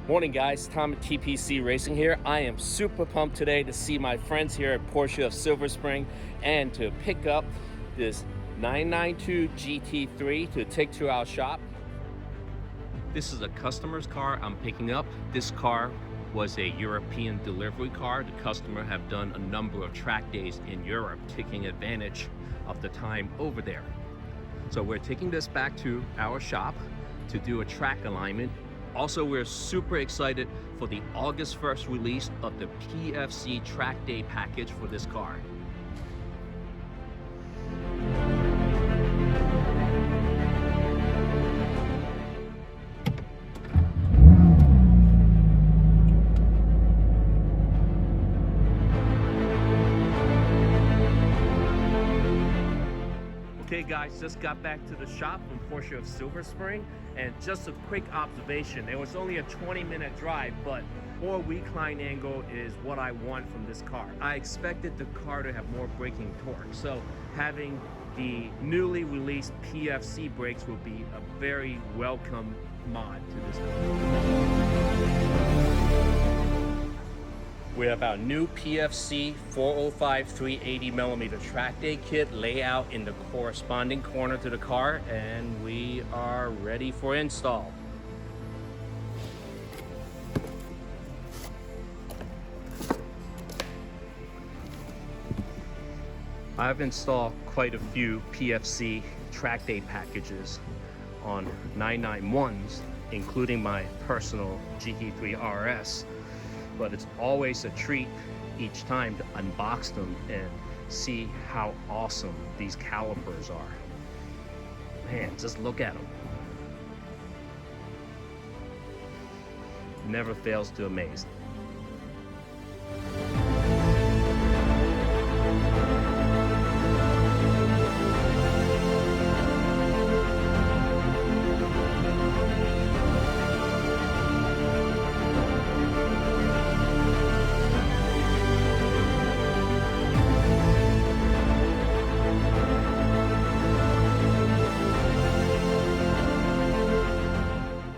Morning guys, Tom at TPC Racing here. I am super pumped today to see my friends here at Porsche of Silver Spring and to pick up this 992 GT3 to take to our shop. This is a customer's car I'm picking up. This car was a European delivery car. The customer have done a number of track days in Europe, taking advantage of the time over there. So we're taking this back to our shop to do a track alignment. Also, we're super excited for the August 1st release of the PFC track day package for this car. Okay guys, just got back to the shop from Porsche of Silver Spring, and just a quick observation. It was only a 20-minute drive, but more recline angle is what I want from this car. I expected the car to have more braking torque, so having the newly released PFC brakes will be a very welcome mod to this car. We have our new PFC 405 380mm track day kit layout in the corresponding corner to the car, and we are ready for install. I've installed quite a few PFC track day packages on 991s, including my personal GT3 RS. But it's always a treat each time to unbox them and see how awesome these calipers are. Man, just look at them. Never fails to amaze.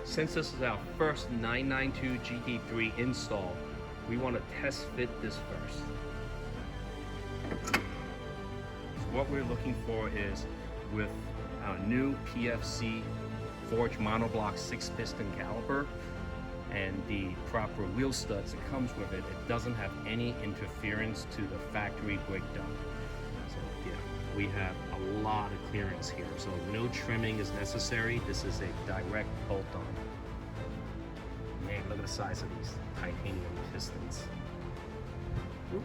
Since this is our first 992 GT3 install, we want to test fit this first. So what we're looking for is, with our new PFC forged monoblock 6-piston caliper and the proper wheel studs that comes with it, it doesn't have any interference to the factory brake duct. So yeah, we have a lot of clearance here, so no trimming is necessary. This is a direct bolt-on. Man, look at the size of these titanium pistons. Whoop.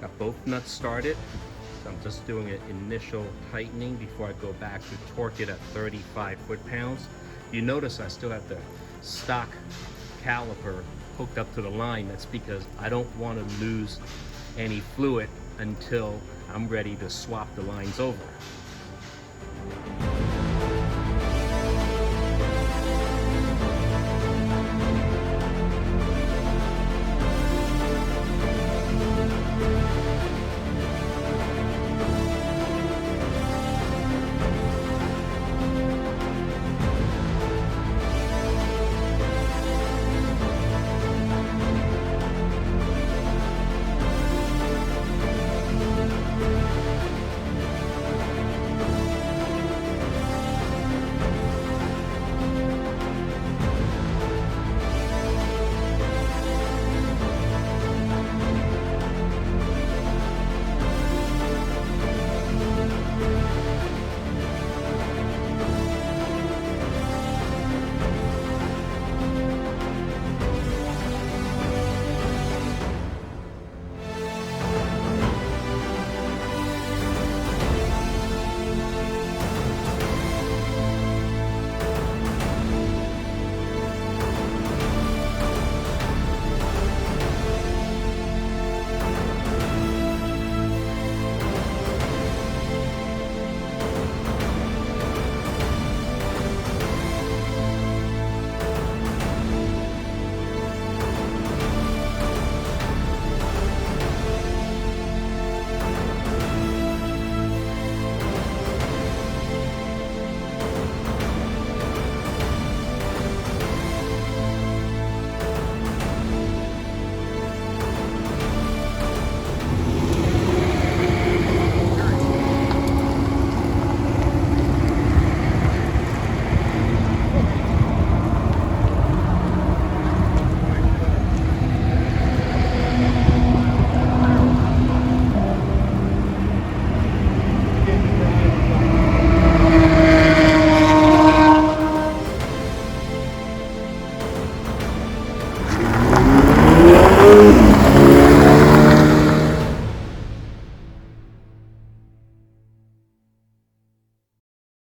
Got both nuts started, so I'm just doing an initial tightening before I go back to torque it at 35 foot-pounds. You notice I still have the stock caliper hooked up to the line. That's because I don't want to lose any fluid until I'm ready to swap the lines over.